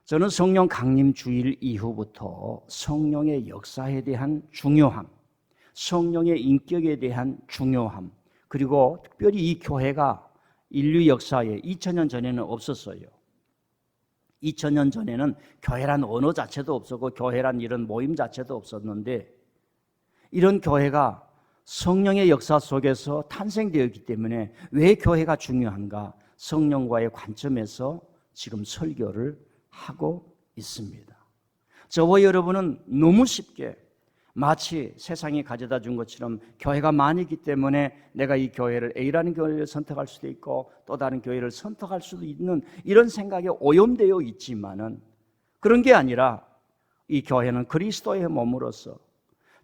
저는 성령 강림 주일 이후부터 성령의 역사에 대한 중요함, 성령의 인격에 대한 중요함, 그리고 특별히 이 교회가 인류 역사에 2000년 전에는 없었어요. 2000년 전에는 교회란 언어 자체도 없었고 교회란 이런 모임 자체도 없었는데, 이런 교회가 성령의 역사 속에서 탄생되었기 때문에 왜 교회가 중요한가? 성령과의 관점에서 지금 설교를 하고 있습니다. 저와 여러분은 너무 쉽게 마치 세상이 가져다 준 것처럼 교회가 많이 있기 때문에 내가 이 교회를 A라는 교회를 선택할 수도 있고 또 다른 교회를 선택할 수도 있는 이런 생각에 오염되어 있지만은, 그런 게 아니라 이 교회는 그리스도의 몸으로서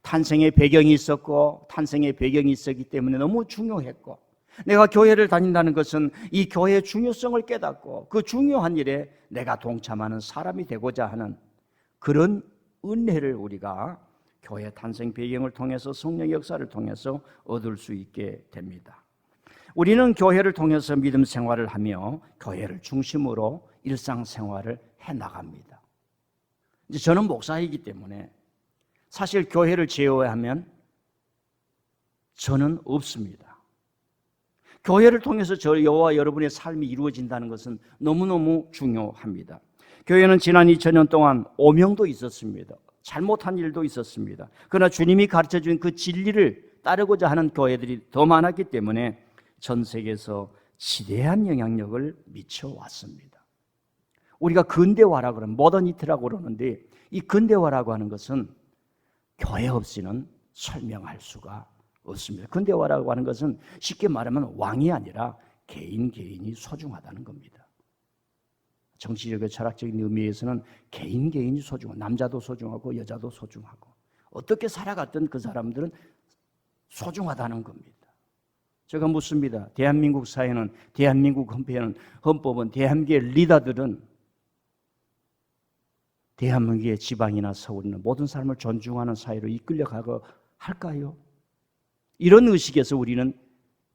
탄생의 배경이 있었고 탄생의 배경이 있었기 때문에 너무 중요했고, 내가 교회를 다닌다는 것은 이 교회의 중요성을 깨닫고 그 중요한 일에 내가 동참하는 사람이 되고자 하는 그런 은혜를 우리가 교회 탄생 배경을 통해서 성령의 역사를 통해서 얻을 수 있게 됩니다. 우리는 교회를 통해서 믿음 생활을 하며 교회를 중심으로 일상생활을 해나갑니다. 이제 저는 목사이기 때문에 사실 교회를 제외하면 저는 없습니다. 교회를 통해서 저와 여러분의 삶이 이루어진다는 것은 너무너무 중요합니다. 교회는 지난 2000년 동안 오명도 있었습니다. 잘못한 일도 있었습니다. 그러나 주님이 가르쳐준 그 진리를 따르고자 하는 교회들이 더 많았기 때문에 전 세계에서 지대한 영향력을 미쳐왔습니다. 우리가 근대화라고 그러는, 모더니티라고 그러는데, 이 근대화라고 하는 것은 교회 없이는 설명할 수가 없습니다. 근대화라고 하는 것은 쉽게 말하면 왕이 아니라 개인이 소중하다는 겁니다. 정치적이고 철학적인 의미에서는 개인이 소중하고, 남자도 소중하고 여자도 소중하고, 어떻게 살아갔던 그 사람들은 소중하다는 겁니다. 제가 묻습니다. 대한민국 사회는, 대한민국 헌법은, 대한민국의 리더들은 대한민국의 지방이나 서울이나 모든 사람을 존중하는 사회로 이끌려가고 할까요? 이런 의식에서 우리는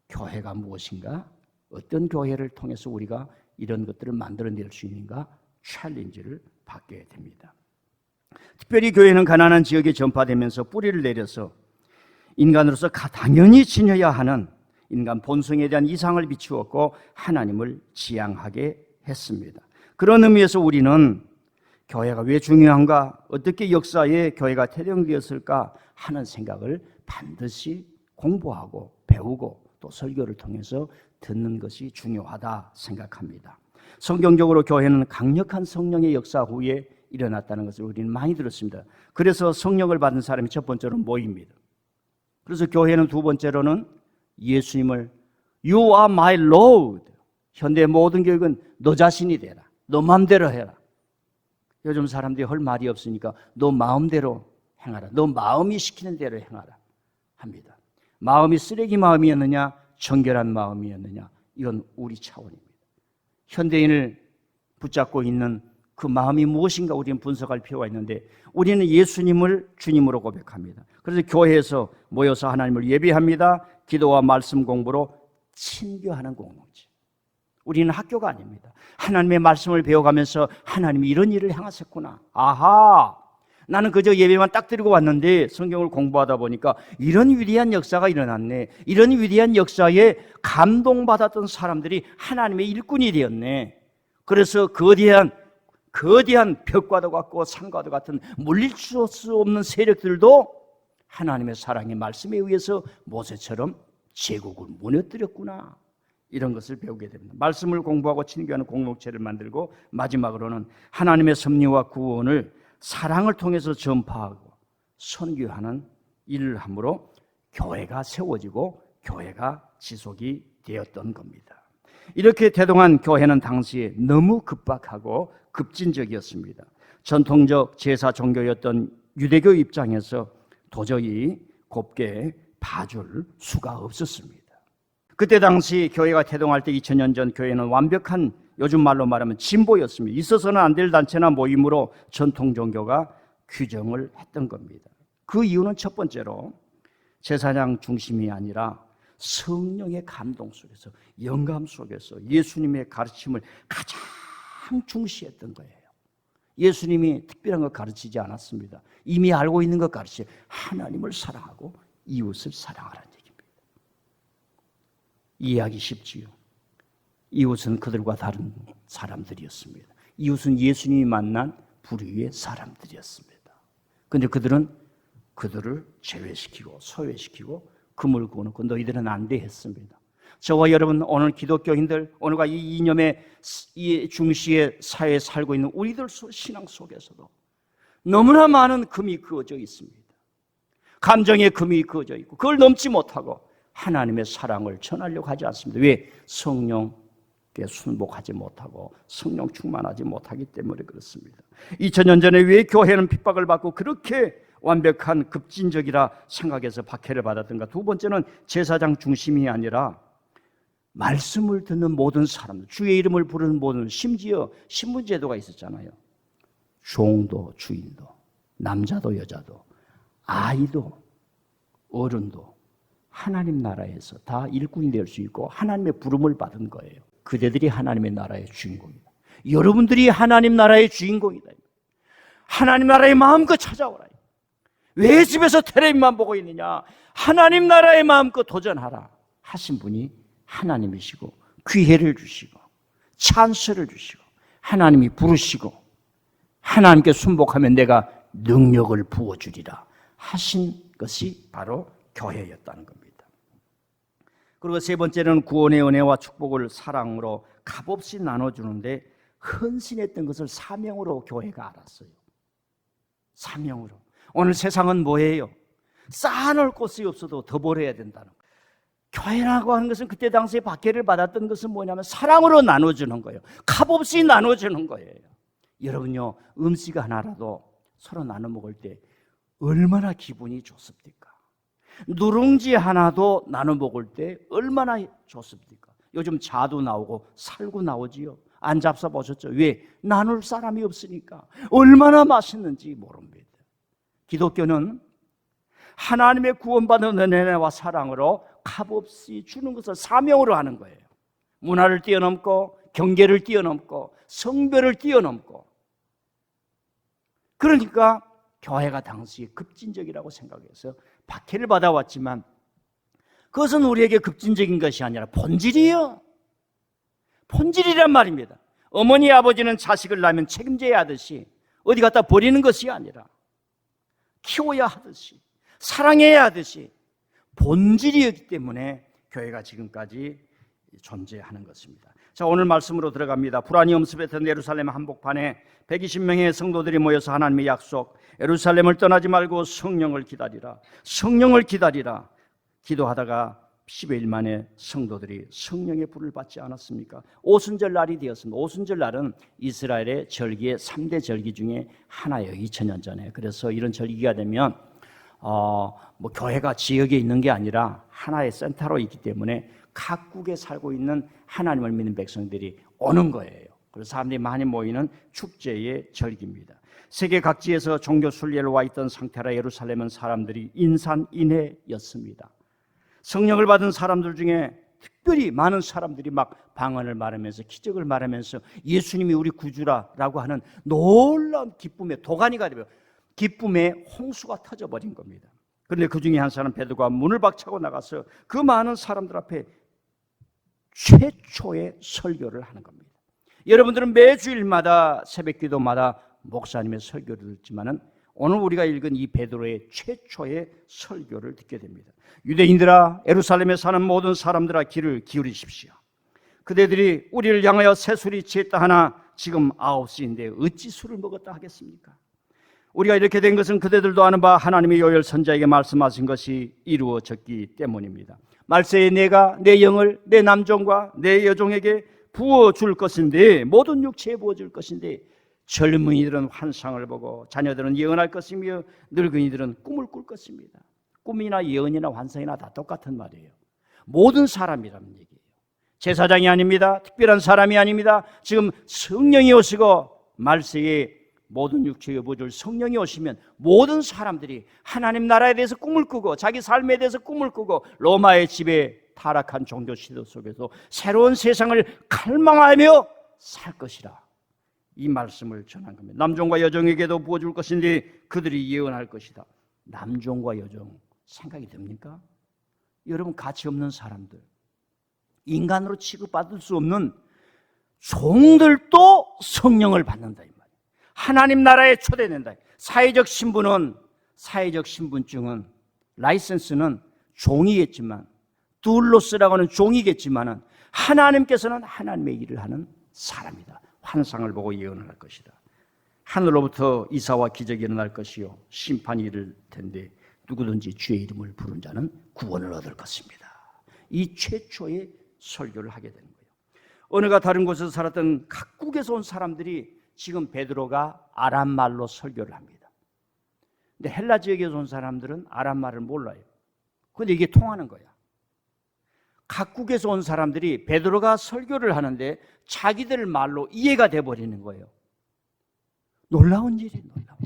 교회가 무엇인가? 어떤 교회를 통해서 우리가 이런 것들을 만들어낼 수 있는가? 챌린지를 받게 됩니다. 특별히 교회는 가난한 지역에 전파되면서 뿌리를 내려서 인간으로서 당연히 지녀야 하는 인간 본성에 대한 이상을 비추었고 하나님을 지향하게 했습니다. 그런 의미에서 우리는 교회가 왜 중요한가? 어떻게 역사에 교회가 태동되었을까? 하는 생각을 반드시 공부하고 배우고 또 설교를 통해서 듣는 것이 중요하다 생각합니다. 성경적으로 교회는 강력한 성령의 역사 후에 일어났다는 것을 우리는 많이 들었습니다. 그래서 성령을 받은 사람이 첫 번째로 모입니다. 그래서 교회는 두 번째로는 예수님을 You are my Lord. 현대 모든 교육은 너 자신이 되라, 너 마음대로 해라. 요즘 사람들이 할 말이 없으니까 너 마음대로 행하라, 너 마음이 시키는 대로 행하라 합니다. 마음이 쓰레기 마음이었느냐 정결한 마음이었느냐, 이건 우리 차원입니다. 현대인을 붙잡고 있는 그 마음이 무엇인가 우리는 분석할 필요가 있는데, 우리는 예수님을 주님으로 고백합니다. 그래서 교회에서 모여서 하나님을 예배합니다. 기도와 말씀 공부로 친교하는 공동체. 우리는 학교가 아닙니다. 하나님의 말씀을 배워가면서 하나님이 이런 일을 행하셨구나, 아하, 나는 그저 예배만 딱 드리고 왔는데 성경을 공부하다 보니까 이런 위대한 역사가 일어났네, 이런 위대한 역사에 감동받았던 사람들이 하나님의 일꾼이 되었네. 그래서 거대한 벽과도 같고 산과도 같은 물릴 수 없는 세력들도 하나님의 사랑의 말씀에 의해서 모세처럼 제국을 무너뜨렸구나, 이런 것을 배우게 됩니다. 말씀을 공부하고 친교하는 공동체를 만들고, 마지막으로는 하나님의 섭리와 구원을 사랑을 통해서 전파하고 선교하는 일을 함으로 교회가 세워지고 교회가 지속이 되었던 겁니다. 이렇게 태동한 교회는 당시에 너무 급박하고 급진적이었습니다. 전통적 제사 종교였던 유대교 입장에서 도저히 곱게 봐줄 수가 없었습니다. 그때 당시 교회가 태동할 때 2000년 전 교회는 완벽한, 요즘 말로 말하면 진보였습니다. 있어서는 안 될 단체나 모임으로 전통 종교가 규정을 했던 겁니다. 그 이유는 첫 번째로 제사장 중심이 아니라 성령의 감동 속에서, 영감 속에서 예수님의 가르침을 가장 중시했던 거예요. 예수님이 특별한 것 가르치지 않았습니다. 이미 알고 있는 것 가르치죠. 하나님을 사랑하고 이웃을 사랑하라는 얘기입니다. 이해하기 쉽지요. 이웃은 그들과 다른 사람들이었습니다. 이웃은 예수님이 만난 불의의 사람들이었습니다. 그런데 그들은 그들을 제외시키고 소외시키고 금을 구워놓고 너희들은 안 돼 했습니다. 저와 여러분 오늘 기독교인들, 오늘과 이 이념의 이 중시의 사회에 살고 있는 우리들 신앙 속에서도 너무나 많은 금이 그어져 있습니다. 감정의 금이 그어져 있고 그걸 넘지 못하고 하나님의 사랑을 전하려고 하지 않습니다. 왜? 성령께 순복하지 못하고 성령 충만하지 못하기 때문에 그렇습니다. 2000년 전에 왜 교회는 핍박을 받고 그렇게 완벽한 급진적이라 생각해서 박해를 받았던가? 두 번째는 제사장 중심이 아니라 말씀을 듣는 모든 사람들, 주의 이름을 부르는 모든, 심지어 신분제도가 있었잖아요. 종도 주인도, 남자도 여자도, 아이도 어른도 하나님 나라에서 다 일꾼이 될 수 있고 하나님의 부름을 받은 거예요. 그대들이 하나님의 나라의 주인공이다. 여러분들이 하나님 나라의 주인공이다. 하나님 나라에 마음껏 찾아오라. 왜 집에서 텔레비만 보고 있느냐? 하나님 나라에 마음껏 도전하라 하신 분이 하나님이시고 기회를 주시고 찬스를 주시고 하나님이 부르시고 하나님께 순복하면 내가 능력을 부어주리라 하신 것이 바로 교회였다는 겁니다. 그리고 세 번째는 구원의 은혜와 축복을 사랑으로 값없이 나눠주는데 헌신했던 것을 사명으로 교회가 알았어요. 사명으로. 오늘 세상은 뭐예요? 쌓아놓을 곳이 없어도 더 벌어야 된다는 거예요. 교회라고 하는 것은 그때 당시에 박해를 받았던 것은 뭐냐면 사랑으로 나눠주는 거예요. 값없이 나눠주는 거예요. 여러분요, 음식 하나라도 서로 나눠 먹을 때 얼마나 기분이 좋습니까? 누룽지 하나도 나눠 먹을 때 얼마나 좋습니까? 요즘 자도 나오고 살구 나오지요. 안 잡숴보셨죠? 왜? 나눌 사람이 없으니까. 얼마나 맛있는지 모릅니다. 기독교는 하나님의 구원받은 은혜와 사랑으로 값없이 주는 것을 사명으로 하는 거예요. 문화를 뛰어넘고 경계를 뛰어넘고 성별을 뛰어넘고. 그러니까 교회가 당시에 급진적이라고 생각해서 박해를 받아왔지만 그것은 우리에게 급진적인 것이 아니라 본질이에요. 본질이란 말입니다. 어머니 아버지는 자식을 낳으면 책임져야 하듯이 어디 갖다 버리는 것이 아니라 키워야 하듯이 사랑해야 하듯이 본질이었기 때문에 교회가 지금까지 존재하는 것입니다. 자, 오늘 말씀으로 들어갑니다. 불안이 엄습했던 예루살렘 한복판에 120명의 성도들이 모여서 하나님의 약속, 예루살렘을 떠나지 말고 성령을 기다리라, 성령을 기다리라 기도하다가 10여일 만에 성도들이 성령의 불을 받지 않았습니까? 오순절 날이 되었습니다. 오순절 날은 이스라엘의 절기의 3대 절기 중에 하나예요. 2000년 전에. 그래서 이런 절기가 되면 교회가 지역에 있는 게 아니라 하나의 센터로 있기 때문에 각국에 살고 있는 하나님을 믿는 백성들이 오는 거예요. 그래서 사람들이 많이 모이는 축제의 절기입니다. 세계 각지에서 종교 순례를 와 있던 상태라 예루살렘은 사람들이 인산인해였습니다. 성령을 받은 사람들 중에 특별히 많은 사람들이 막 방언을 말하면서 기적을 말하면서 예수님이 우리 구주라라고 하는 놀라운 기쁨의 도가니가 되고 기쁨의 홍수가 터져버린 겁니다. 그런데 그 중에 한 사람 베드로가 문을 박차고 나가서 그 많은 사람들 앞에 최초의 설교를 하는 겁니다. 여러분들은 매주일마다 새벽기도마다 목사님의 설교를 듣지만은 오늘 우리가 읽은 이 베드로의 최초의 설교를 듣게 됩니다. 유대인들아, 예루살렘에 사는 모든 사람들아, 귀를 기울이십시오. 그대들이 우리를 향하여 새술이 취했다 하나 지금 9시인데 어찌 술을 먹었다 하겠습니까? 우리가 이렇게 된 것은 그대들도 아는 바 하나님의 요엘 선자에게 말씀하신 것이 이루어졌기 때문입니다. 말세에 내가 내 영을 내 남종과 내 여종에게 부어줄 것인데, 모든 육체에 부어줄 것인데, 젊은이들은 환상을 보고 자녀들은 예언할 것이며 늙은이들은 꿈을 꿀 것입니다. 꿈이나 예언이나 환상이나 다 똑같은 말이에요. 모든 사람이라는 얘기예요. 제사장이 아닙니다. 특별한 사람이 아닙니다. 지금 성령이 오시고 말세에 모든 육체에 부어줄 성령이 오시면 모든 사람들이 하나님 나라에 대해서 꿈을 꾸고 자기 삶에 대해서 꿈을 꾸고 로마의 지배 타락한 종교 시대 속에서 새로운 세상을 갈망하며 살 것이라 이 말씀을 전한 겁니다. 남종과 여종에게도 부어줄 것인데 그들이 예언할 것이다. 남종과 여종 생각이 듭니까? 여러분, 가치 없는 사람들, 인간으로 취급받을 수 없는 종들도 성령을 받는다 이 말이에요. 하나님 나라에 초대된다. 사회적 신분증은, 라이센스는 종이겠지만, 둘로스라고 하는 종이겠지만은 하나님께서는 하나님의 일을 하는 사람이다. 환상을 보고 예언을 할 것이다. 하늘로부터 이사와 기적이 일어날 것이요 심판이 이를 텐데 누구든지 주의 이름을 부른 자는 구원을 얻을 것입니다. 이 최초의 설교를 하게 되는 거예요. 어느가 다른 곳에서 살았던 각국에서 온 사람들이 지금 베드로가 아람말로 설교를 합니다. 근데 헬라 지역에서 온 사람들은 아람말을 몰라요. 그런데 이게 통하는 거야. 각국에서 온 사람들이 베드로가 설교를 하는데 자기들 말로 이해가 돼버리는 거예요. 놀라운 일이에요. 놀라운.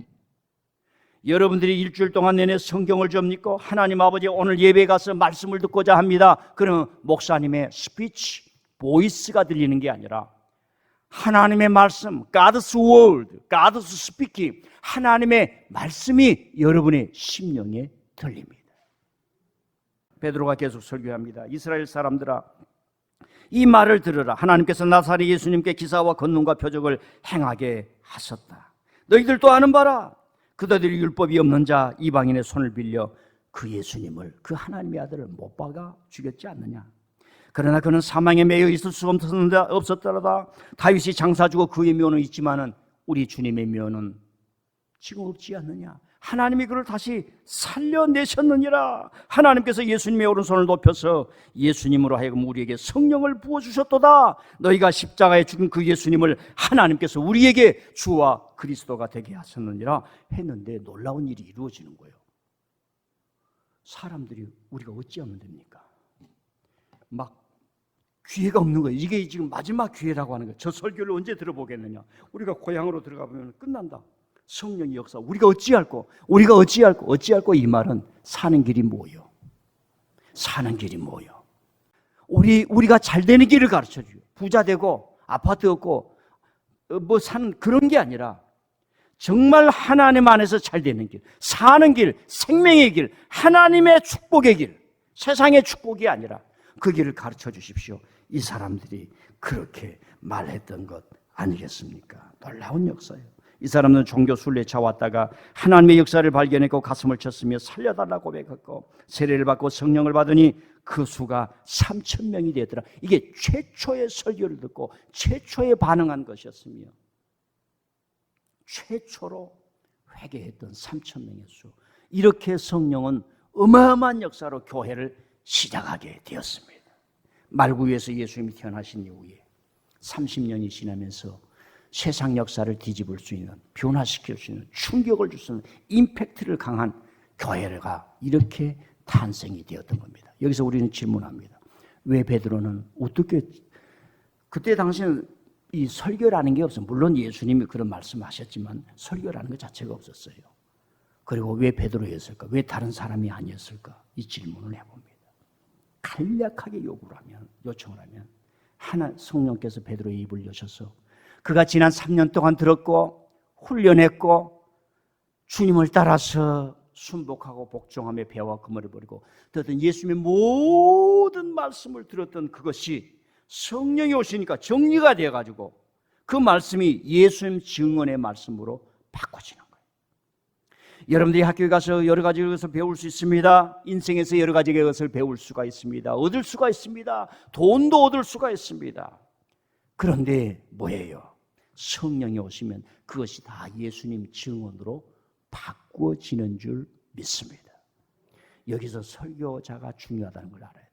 여러분들이 일주일 동안 내내 성경을 좀 읽고 하나님 아버지 오늘 예배에 가서 말씀을 듣고자 합니다. 그러면 목사님의 스피치, 보이스가 들리는 게 아니라 하나님의 말씀, God's word, God's speaking, 하나님의 말씀이 여러분의 심령에 들립니다. 베드로가 계속 설교합니다. 이스라엘 사람들아, 이 말을 들으라. 하나님께서 나사렛 예수님께 기사와 권능과 표적을 행하게 하셨다. 너희들도 아는 바라. 그들이 율법이 없는 자 이방인의 손을 빌려 그 예수님을, 그 하나님의 아들을 못 박아 죽였지 않느냐. 그러나 그는 사망에 매여 있을 수 없었더라다. 다윗이 장사주고 그의 묘는 있지만은 우리 주님의 묘는 지금 없지 않느냐. 하나님이 그를 다시 살려내셨느니라. 하나님께서 예수님의 오른손을 높여서 예수님으로 하여금 우리에게 성령을 부어주셨도다. 너희가 십자가에 죽은 그 예수님을 하나님께서 우리에게 주와 그리스도가 되게 하셨느니라 했는데 놀라운 일이 이루어지는 거예요. 사람들이 우리가 어찌하면 됩니까? 막 기회가 없는 거예요. 이게 지금 마지막 기회라고 하는 거예요. 저 설교를 언제 들어보겠느냐. 우리가 고향으로 들어가 보면 끝난다. 성령의 역사, 우리가 어찌할꼬 이 말은 사는 길이 뭐요? 사는 길이 뭐요? 우리가 잘 되는 길을 가르쳐줘요. 부자 되고 아파트 얻고 뭐 사는 그런 게 아니라 정말 하나님 안에서 잘 되는 길, 사는 길, 생명의 길, 하나님의 축복의 길, 세상의 축복이 아니라 그 길을 가르쳐 주십시오. 이 사람들이 그렇게 말했던 것 아니겠습니까? 놀라운 역사예요. 이 사람은 종교 순례차 왔다가 하나님의 역사를 발견했고 가슴을 쳤으며 살려달라고 고백했고 세례를 받고 성령을 받으니 그 수가 3,000명이 되더라. 이게 최초의 설교를 듣고 최초에 반응한 것이었으며 최초로 회개했던 3,000명의 수. 이렇게 성령은 어마어마한 역사로 교회를 시작하게 되었습니다. 말구유에서 예수님이 태어나신 이후에 30년이 지나면서 세상 역사를 뒤집을 수 있는, 변화시킬 수 있는, 충격을 줄 수 있는 임팩트를 강한 교회가 이렇게 탄생이 되었던 겁니다. 여기서 우리는 질문합니다. 왜 베드로는 어떻게, 그때 당시에는 이 설교라는 게 없어요. 물론 예수님이 그런 말씀하셨지만 설교라는 것 자체가 없었어요. 그리고 왜 베드로였을까? 왜 다른 사람이 아니었을까? 이 질문을 해봅니다. 간략하게 요청을 하면 성령께서 베드로의 입을 여셔서 그가 지난 3년 동안 들었고 훈련했고 주님을 따라서 순복하고 복종하며 배와 그물을 버리고 듣던 예수님의 모든 말씀을 들었던 그것이 성령이 오시니까 정리가 되어가지고 그 말씀이 예수님 증언의 말씀으로 바꿔지는 거예요. 여러분들이 학교에 가서 여러 가지 것을 배울 수 있습니다. 인생에서 여러 가지 것을 배울 수가 있습니다. 얻을 수가 있습니다. 돈도 얻을 수가 있습니다. 그런데 뭐예요? 성령이 오시면 그것이 다 예수님 증언으로 바꾸어지는 줄 믿습니다. 여기서 설교자가 중요하다는 걸 알아야 돼요.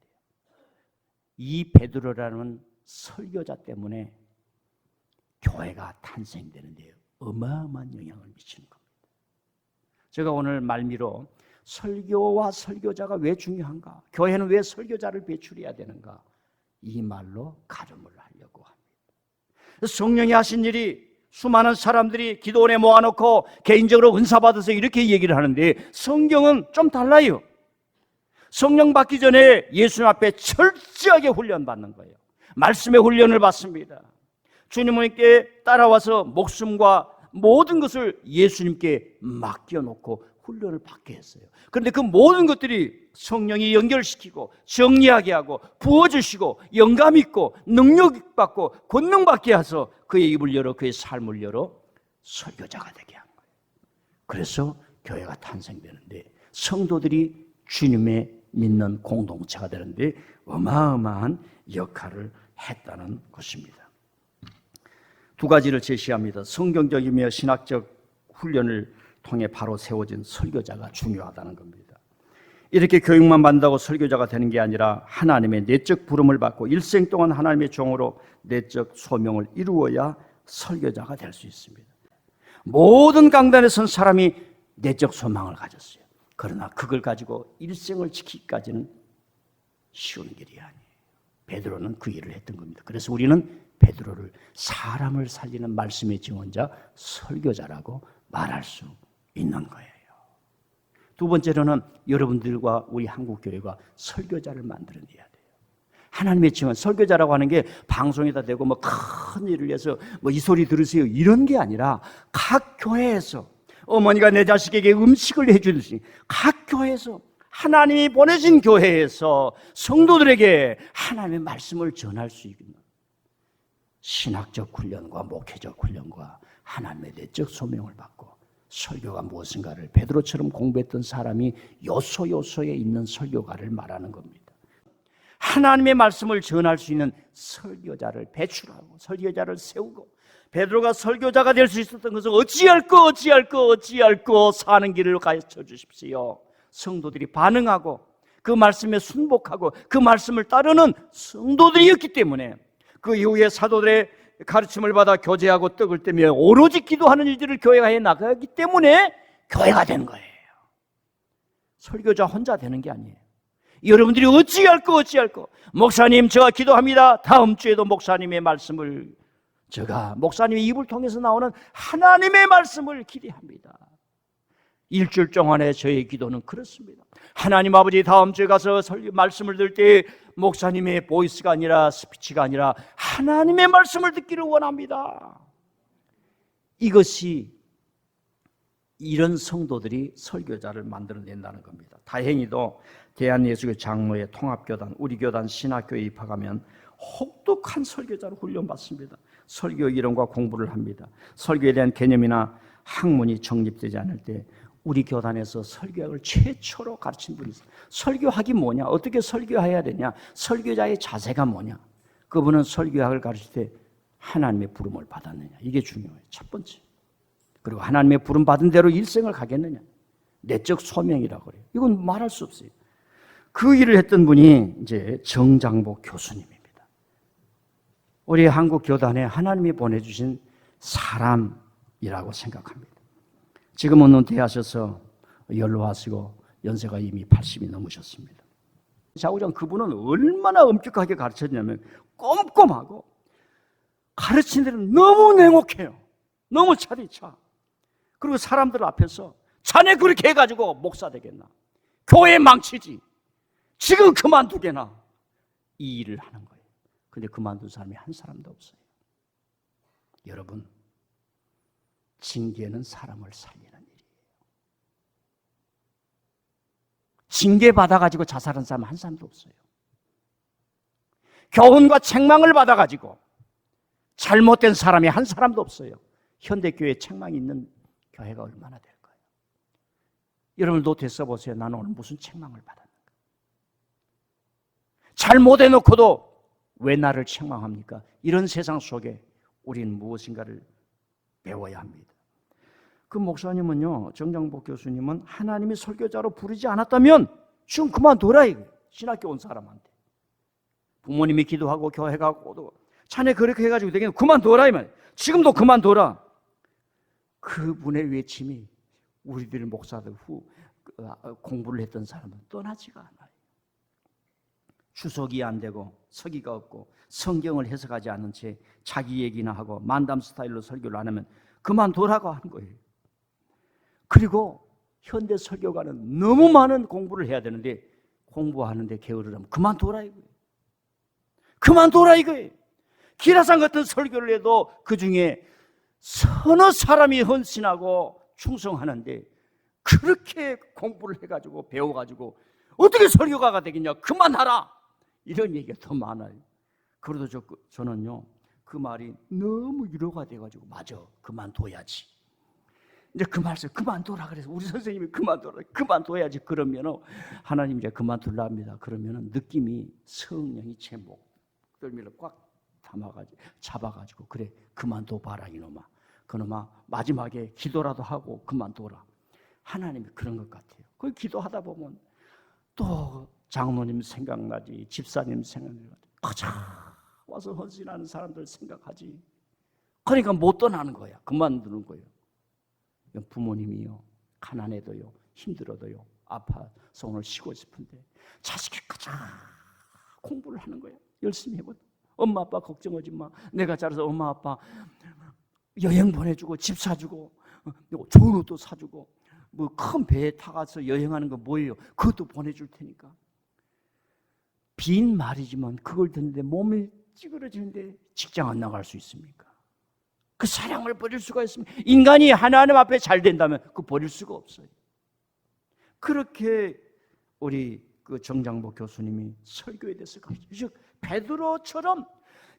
이 베드로라는 설교자 때문에 교회가 탄생되는데 어마어마한 영향을 미치는 겁니다. 제가 오늘 말미로 설교와 설교자가 왜 중요한가? 교회는 왜 설교자를 배출해야 되는가? 이 말로 가름을 하려고 합니다. 성령이 하신 일이 수많은 사람들이 기도원에 모아놓고 개인적으로 은사 받으세요 이렇게 얘기를 하는데 성경은 좀 달라요. 성령 받기 전에 예수님 앞에 철저하게 훈련받는 거예요. 말씀의 훈련을 받습니다. 주님께 따라와서 목숨과 모든 것을 예수님께 맡겨놓고 훈련을 받게 했어요. 그런데 그 모든 것들이 성령이 연결시키고 정리하게 하고 부어주시고 영감 있고 능력 받고 권능 받게 해서 그의 입을 열어 그의 삶을 열어 설교자가 되게 한 거예요. 그래서 교회가 탄생되는데 성도들이 주님의 믿는 공동체가 되는데 어마어마한 역할을 했다는 것입니다. 두 가지를 제시합니다. 성경적이며 신학적 훈련을 통해 바로 세워진 설교자가 중요하다는 겁니다. 이렇게 교육만 받는다고 설교자가 되는 게 아니라 하나님의 내적 부름을 받고 일생 동안 하나님의 종으로 내적 소명을 이루어야 설교자가 될 수 있습니다. 모든 강단에 선 사람이 내적 소망을 가졌어요. 그러나 그걸 가지고 일생을 지키기까지는 쉬운 길이 아니에요. 베드로는 그 일을 했던 겁니다. 그래서 우리는 베드로를 사람을 살리는 말씀의 증언자, 설교자라고 말할 수 있는 거예요. 두 번째로는 여러분들과 우리 한국교회가 설교자를 만들어내야 돼요. 하나님의 증언, 설교자라고 하는 게 방송에다 대고 뭐 큰 일을 해서 뭐 이 소리 들으세요 이런 게 아니라 각 교회에서 어머니가 내 자식에게 음식을 해주듯이 각 교회에서 하나님이 보내신 교회에서 성도들에게 하나님의 말씀을 전할 수 있는 신학적 훈련과 목회적 훈련과 하나님의 내적 소명을 받고 설교가 무엇인가를 베드로처럼 공부했던 사람이 요소요소에 있는 설교가를 말하는 겁니다. 하나님의 말씀을 전할 수 있는 설교자를 배출하고 설교자를 세우고 베드로가 설교자가 될 수 있었던 것은 어찌할꼬 사는 길을 가르쳐 주십시오. 성도들이 반응하고 그 말씀에 순복하고 그 말씀을 따르는 성도들이었기 때문에 그 이후에 사도들의 가르침을 받아 교제하고 떡을 떼며 오로지 기도하는 일들을 교회가 해 나가기 때문에 교회가 된 거예요. 설교자 혼자 되는 게 아니에요. 여러분들이 어찌할꼬 목사님 제가 기도합니다. 다음 주에도 목사님의 말씀을 제가 목사님의 입을 통해서 나오는 하나님의 말씀을 기대합니다. 일주일 동안의 저의 기도는 그렇습니다. 하나님 아버지 다음 주에 가서 말씀을 들을 때 목사님의 보이스가 아니라 스피치가 아니라 하나님의 말씀을 듣기를 원합니다. 이것이 이런 성도들이 설교자를 만들어낸다는 겁니다. 다행히도 대한예수교 장로회 통합교단 우리 교단 신학교에 입학하면 혹독한 설교자로 훈련받습니다. 설교 이론과 공부를 합니다. 설교에 대한 개념이나 학문이 정립되지 않을 때 우리 교단에서 설교학을 최초로 가르친 분이 있어요. 설교학이 뭐냐? 어떻게 설교해야 되냐? 설교자의 자세가 뭐냐? 그분은 설교학을 가르칠 때 하나님의 부름을 받았느냐? 이게 중요해요. 첫 번째. 그리고 하나님의 부름 받은 대로 일생을 가겠느냐? 내적 소명이라고 그래요. 이건 말할 수 없어요. 그 일을 했던 분이 이제 정장복 교수님입니다. 우리 한국 교단에 하나님이 보내주신 사람이라고 생각합니다. 지금은 은퇴하셔서 연로하시고 연세가 이미 80이 넘으셨습니다. 자우장 그분은 얼마나 엄격하게 가르쳤냐면 꼼꼼하고 가르치는 데는 너무 냉혹해요. 너무 차리차. 그리고 사람들 앞에서 자네 그렇게 해가지고 목사 되겠나? 교회 망치지. 지금 그만두게나. 이 일을 하는 거예요. 근데 그만둔 사람이 한 사람도 없어요. 여러분, 징계는 사람을 살리는 일이에요. 징계 받아가지고 자살한 사람 한 사람도 없어요. 교훈과 책망을 받아가지고 잘못된 사람이 한 사람도 없어요. 현대교회에 책망이 있는 교회가 얼마나 될까요? 여러분 노트에 써보세요. 나는 오늘 무슨 책망을 받았는가? 잘못해놓고도 왜 나를 책망합니까? 이런 세상 속에 우리는 무엇인가를 배워야 합니다. 그 목사님은요, 정장복 교수님은 하나님이 설교자로 부르지 않았다면 지금 그만둬라 이거예요. 신학교 온 사람한테. 부모님이 기도하고 교회 가고 자네 그렇게 해가지고 되겠네. 그만둬라 이 말이에요. 지금도 그만둬라. 그분의 외침이 우리들 목사들 후 공부를 했던 사람은 떠나지가 않아요. 주석이 안 되고 서기가 없고 성경을 해석하지 않은 채 자기 얘기나 하고 만담 스타일로 설교를 안 하면 그만두라고 하는 거예요. 그리고 현대 설교가는 너무 많은 공부를 해야 되는데 공부하는데 게으르면 그만둬라 이거예요. 그만둬라 이거예요. 기라상 같은 설교를 해도 그 중에 서너 사람이 헌신하고 충성하는데 그렇게 공부를 해가지고 배워가지고 어떻게 설교가가 되겠냐, 그만하라, 이런 얘기가 더 많아요. 그래도 저는요 그 말이 너무 위로가 돼가지고 맞아, 그만둬야지. 이제 그 말씀 그만둬라 그래서 우리 선생님이 그만둬야지. 그러면은 하나님 이제 그만둘라 합니다. 그러면은 느낌이 성령이 제 목덜미를 꽉 잡아가지고 그래 그만둬봐라 이놈아. 그놈아 마지막에 기도라도 하고 그만둬라. 하나님이 그런 것 같아요. 그 기도하다 보면 또 장로님 생각나지, 집사님 생각나지, 가자 와서 헌신하는 사람들 생각하지. 그러니까 못 떠나는 거야. 그만두는 거예요. 부모님이요 가난해도요 힘들어도요 아파서 오늘 쉬고 싶은데 자식이 가자 공부를 하는 거야. 열심히 해보자. 엄마 아빠 걱정하지 마. 내가 잘해서 엄마 아빠 여행 보내주고 집 사주고 좋은 옷도 사주고 뭐 큰 배에 타가서 여행하는 거 뭐예요? 그것도 보내줄 테니까. 빈 말이지만 그걸 듣는데 몸이 찌그러지는데 직장 안 나갈 수 있습니까? 그 사랑을 버릴 수가 있습니까? 인간이 하나님 앞에 잘 된다면 그거 버릴 수가 없어요. 그렇게 우리 그 정장보 교수님이 설교에 대해서 즉 베드로처럼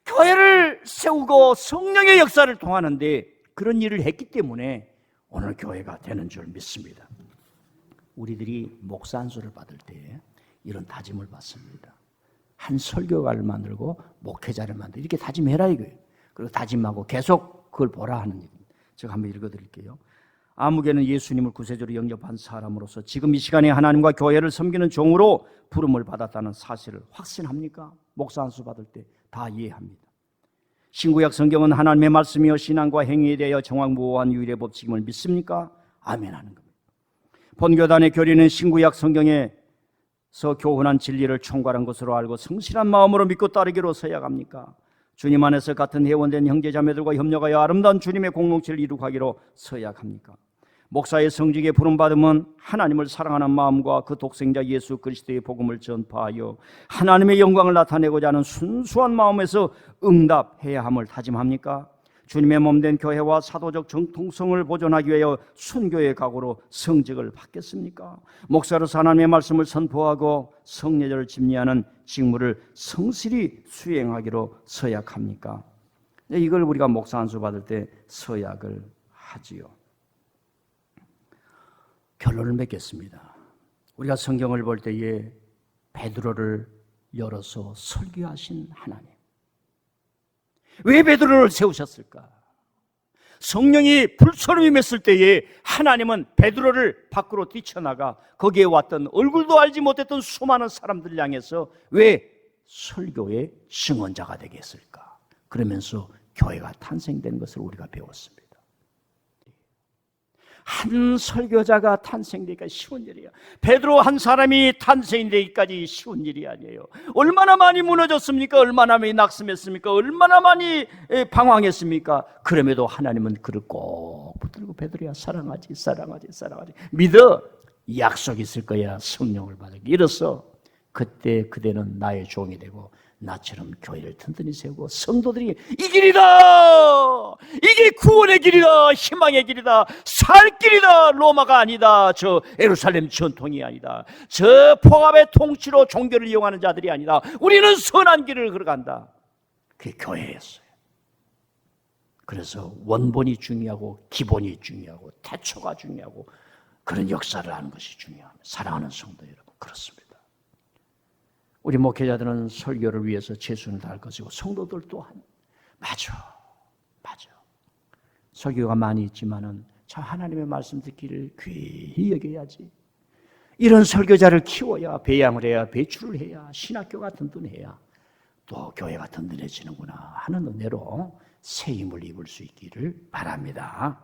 교회를 세우고 성령의 역사를 통하는데 그런 일을 했기 때문에 오늘 교회가 되는 줄 믿습니다. 우리들이 목사 안수를 받을 때 이런 다짐을 받습니다. 한 설교가를 만들고 목회자를 만들고 이렇게 다짐해라 이거예요. 그리고 다짐하고 계속 그걸 보라 하는 얘기입니다. 제가 한번 읽어드릴게요. 아무개는 예수님을 구세주로 영접한 사람으로서 지금 이 시간에 하나님과 교회를 섬기는 종으로 부름을 받았다는 사실을 확신합니까? 목사 안수 받을 때 다 이해합니다. 신구약 성경은 하나님의 말씀이여 신앙과 행위에 대하여 정확무오한 유일의 법칙임을 믿습니까? 아멘 하는 겁니다. 본교단의 교리는 신구약 성경에서 교훈한 진리를 총괄한 것으로 알고 성실한 마음으로 믿고 따르기로 서약합니까? 주님 안에서 같은 회원된 형제자매들과 협력하여 아름다운 주님의 공동체를 이룩하기로 서약합니까? 목사의 성직에 부름받으면 하나님을 사랑하는 마음과 그 독생자 예수 그리스도의 복음을 전파하여 하나님의 영광을 나타내고자 하는 순수한 마음에서 응답해야 함을 다짐합니까? 주님의 몸된 교회와 사도적 정통성을 보존하기 위하여 순교의 각오로 성직을 받겠습니까? 목사로서 하나님의 말씀을 선포하고 성례절을 집례하는 직무를 성실히 수행하기로 서약합니까? 이걸 우리가 목사 안수 받을 때 서약을 하지요. 결론을 맺겠습니다. 우리가 성경을 볼 때에 베드로를 열어서 설교하신 하나님, 왜 베드로를 세우셨을까? 성령이 불처럼 임했을 때에 하나님은 베드로를 밖으로 뛰쳐나가 거기에 왔던 얼굴도 알지 못했던 수많은 사람들을 향해서 왜 설교의 증언자가 되게 했을까? 그러면서 교회가 탄생된 것을 우리가 배웠습니다. 한 설교자가 탄생되기가 쉬운 일이야. 베드로 한 사람이 탄생되기까지 쉬운 일이 아니에요. 얼마나 많이 무너졌습니까? 얼마나 많이 낙심했습니까? 얼마나 많이 방황했습니까? 그럼에도 하나님은 그를 꼭 붙들고 베드로야 사랑하지 믿어. 약속 있을 거야. 성령을 받을게. 이로써 그때 그대는 나의 종이 되고 나처럼 교회를 튼튼히 세우고 성도들이 이 길이다, 이게 구원의 길이다, 희망의 길이다, 살 길이다, 로마가 아니다, 저 예루살렘 전통이 아니다, 저 포갑의 통치로 종교를 이용하는 자들이 아니다, 우리는 선한 길을 걸어간다. 그게 교회였어요. 그래서 원본이 중요하고 기본이 중요하고 태초가 중요하고 그런 역사를 하는 것이 중요합니다. 사랑하는 성도 여러분, 그렇습니다. 우리 목회자들은 설교를 위해서 최선을 다할 것이고 성도들 또한 맞아. 설교가 많이 있지만은 참 하나님의 말씀 듣기를 귀히 여겨야지. 이런 설교자를 키워야, 배양을 해야, 배출을 해야, 신학교가 든든해야 또 교회가 든든해지는구나 하는 은혜로 새 힘을 입을 수 있기를 바랍니다.